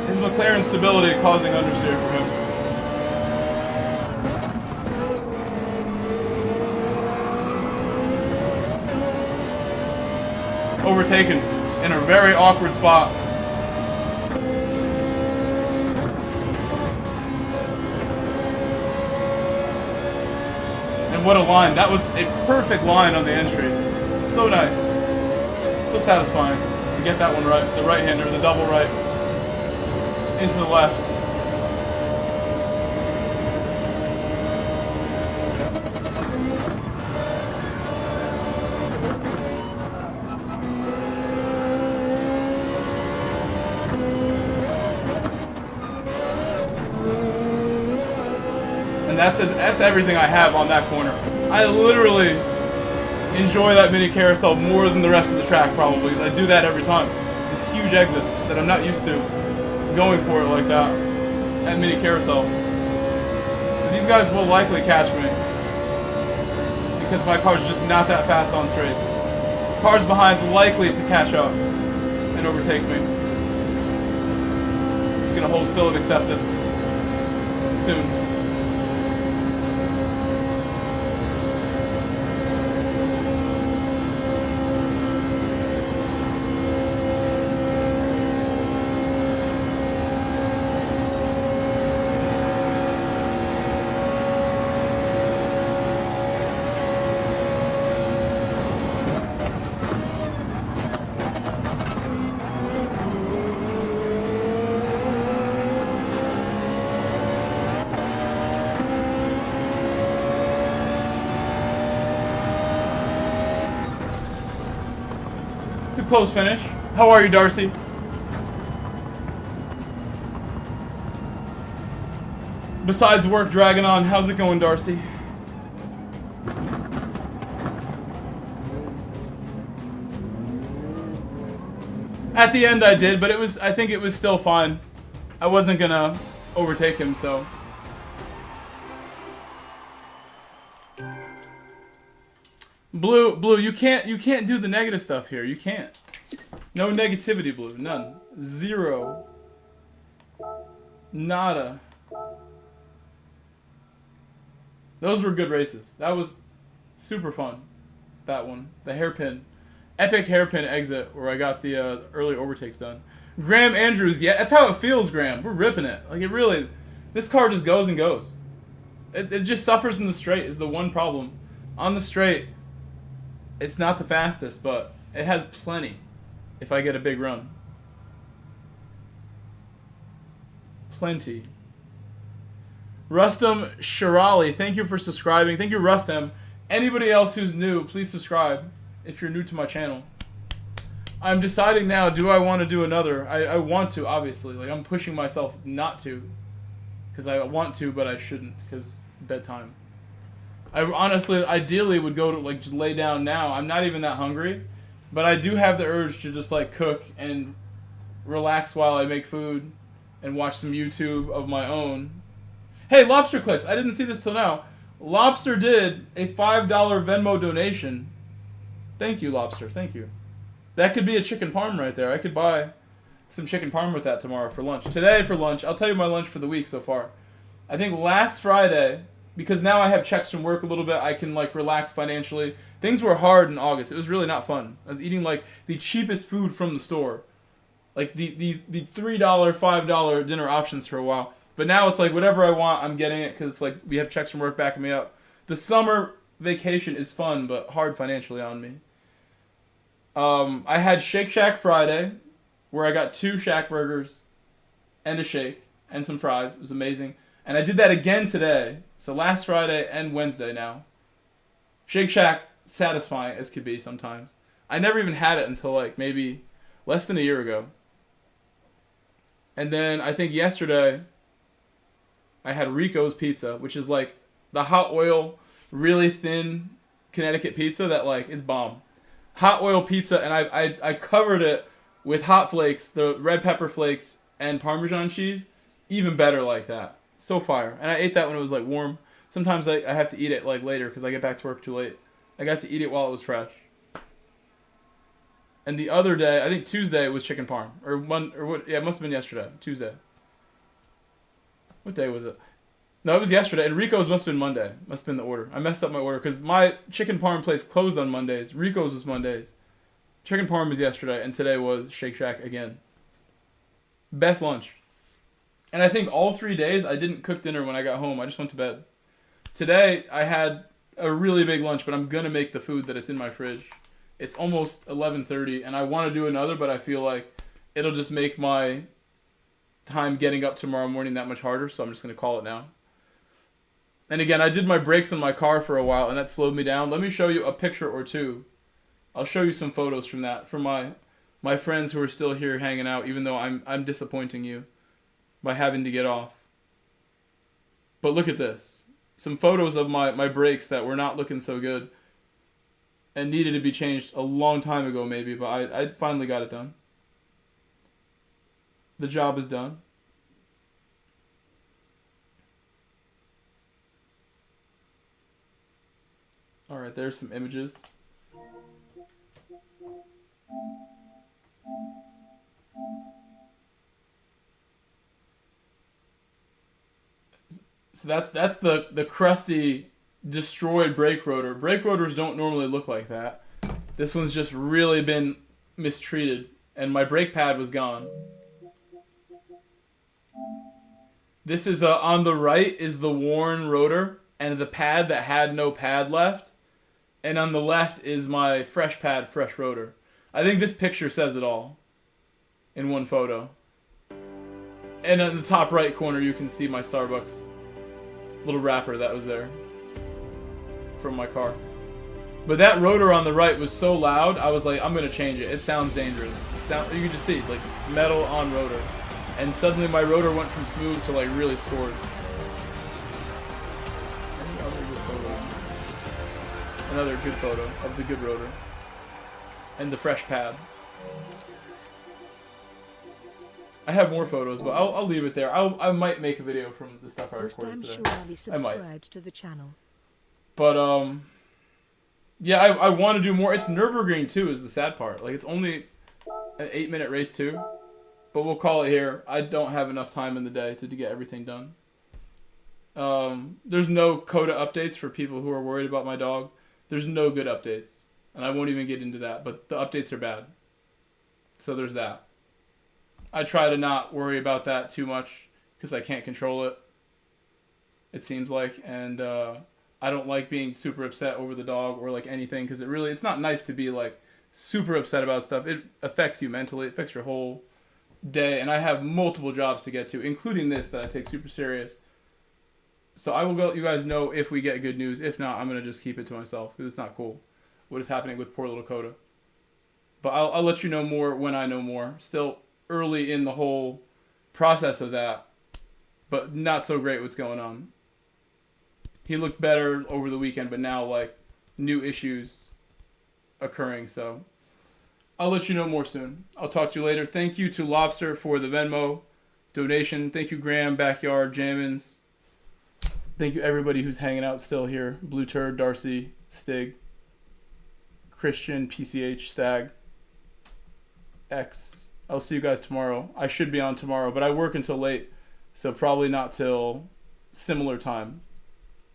Speaker 1: His McLaren stability causing understeer for him. Overtaken in a very awkward spot. What a line. That was a perfect line on the entry. So nice. So satisfying. You get that one right. The right-hander, the double right. Into the left. And that's everything I have on that corner. I literally enjoy that mini carousel more than the rest of the track, probably. I do that every time. These huge exits that I'm not used to going for it like that at mini carousel. So these guys will likely catch me because my car's just not that fast on straights. Cars behind likely to catch up and overtake me. Just gonna hold still and accept it soon. It's a close finish. How are you, Darcy? Besides work dragging on, how's it going, Darcy? At the end I did, but I think it was still fine. I wasn't gonna overtake him, so. Blue, you can't do the negative stuff here. You can't. No negativity, Blue. None. Zero. Nada. Those were good races. That was super fun. That one. The hairpin. Epic hairpin exit where I got the early overtakes done. Graham Andrews, yeah, that's how it feels, Graham. We're ripping it. Like, it really... This car just goes and goes. It just suffers in the straight is the one problem. On the straight, it's not the fastest, but it has plenty if I get a big run. Plenty. Rustam Shirali, thank you for subscribing. Thank you, Rustam. Anybody else who's new, please subscribe if you're new to my channel. I'm deciding now, do I want to do another? I want to, obviously. Like, I'm pushing myself not to. Because I want to, but I shouldn't. Because bedtime. I honestly, ideally, would go to, like, just lay down now. I'm not even that hungry. But I do have the urge to just, like, cook and relax while I make food. And watch some YouTube of my own. Hey, Lobster Clicks, I didn't see this till now. Lobster did a $5 Venmo donation. Thank you, Lobster. Thank you. That could be a chicken parm right there. I could buy some chicken parm with that tomorrow for lunch. Today for lunch, I'll tell you my lunch for the week so far. I think last Friday, because now I have checks from work a little bit, I can, like, relax financially. Things were hard in August. It was really not fun. I was eating, like, the cheapest food from the store. Like, the $3, $5 dinner options for a while. But now it's like, whatever I want, I'm getting it, because, like, we have checks from work backing me up. The summer vacation is fun, but hard financially on me. I had Shake Shack Friday, where I got 2 Shack burgers and a shake and some fries. It was amazing. And I did that again today. So last Friday and Wednesday now. Shake Shack, satisfying as could be sometimes. I never even had it until, like, maybe less than a year ago. And then I think yesterday I had Rico's Pizza, which is like the hot oil, really thin Connecticut pizza that, like, is bomb. Hot oil pizza, and I covered it with hot flakes, the red pepper flakes, and Parmesan cheese. Even better like that. So fire. And I ate that when it was, like, warm. Sometimes I have to eat it, like, later because I get back to work too late. I got to eat it while it was fresh. And the other day, I think Tuesday, was chicken parm. Yeah, it must have been yesterday. Tuesday. What day was it? No, it was yesterday. And Rico's must have been Monday. Must have been the order. I messed up my order because my chicken parm place closed on Mondays. Rico's was Mondays. Chicken parm was yesterday. And today was Shake Shack again. Best lunch. And I think all 3 days I didn't cook dinner when I got home. I just went to bed. Today I had a really big lunch, but I'm going to make the food that it's in my fridge. It's almost 11:30 and I want to do another, but I feel like it'll just make my time getting up tomorrow morning that much harder, so I'm just going to call it now. And again, I did my brakes in my car for a while, and that slowed me down. Let me show you a picture or two. I'll show you some photos from that, from my friends who are still here hanging out, even though I'm disappointing you by having to get off. But look at this. Some photos of my brakes that were not looking so good and needed to be changed a long time ago maybe, but I finally got it done. The job is done. Alright, there's some images. So that's the crusty, destroyed brake rotor. Brake rotors don't normally look like that. This one's just really been mistreated, and my brake pad was gone. This is on the right is the worn rotor and the pad that had no pad left. And on the left is my fresh pad, fresh rotor. I think this picture says it all in one photo. And in the top right corner you can see my Starbucks little wrapper that was there from my car. But that rotor on the right was so loud, I was like, I'm gonna change it. It sounds dangerous. You can just see, like, metal on rotor. And suddenly my rotor went from smooth to, like, really scored. Any other good photos? Another good photo of the good rotor. And the fresh pad. I have more photos, but I'll leave it there. I might make a video from the stuff I recorded today. I might.
Speaker 2: To the channel.
Speaker 1: But, yeah, I want to do more. It's Nürburgring too is the sad part. Like, it's only an 8-minute race too. But we'll call it here. I don't have enough time in the day to get everything done. There's no CODA updates for people who are worried about my dog. There's no good updates. And I won't even get into that. But the updates are bad. So there's that. I try to not worry about that too much because I can't control it. It seems like. And I don't like being super upset over the dog or like anything because it's not nice to be like super upset about stuff. It affects you mentally. It affects your whole day. And I have multiple jobs to get to, including this that I take super serious. So I will let you guys know if we get good news. If not, I'm going to just keep it to myself because it's not cool what is happening with poor little Coda. But I'll let you know more when I know more. Still early in the whole process of that, but not so great what's going on. He looked better over the weekend, but now like new issues occurring, so I'll let you know more soon. I'll talk to you later. Thank you to Lobster for the Venmo donation. Thank you, Graham, Backyard, Jammins. Thank you everybody who's hanging out still here. Blue Turd, Darcy, Stig, Christian, PCH, Stag, X. I'll see you guys tomorrow. I should be on tomorrow, but I work until late, so probably not till similar time.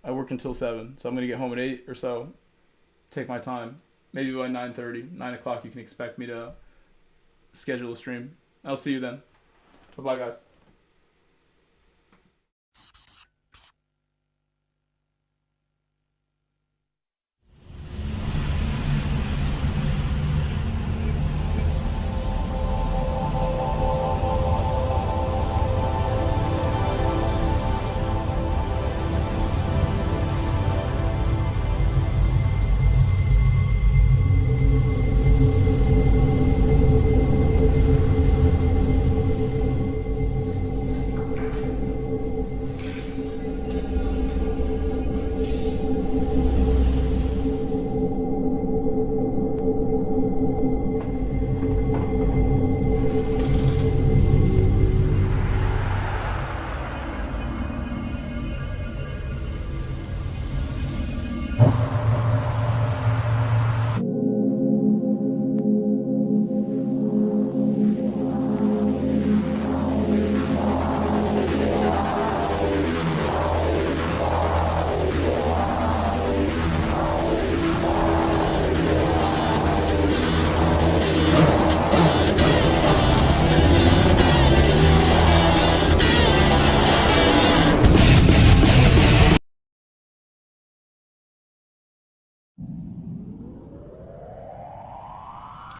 Speaker 1: I work until 7, so I'm going to get home at 8 or so. Take my time. Maybe by 9:30, 9 o'clock, you can expect me to schedule a stream. I'll see you then. Bye-bye, guys.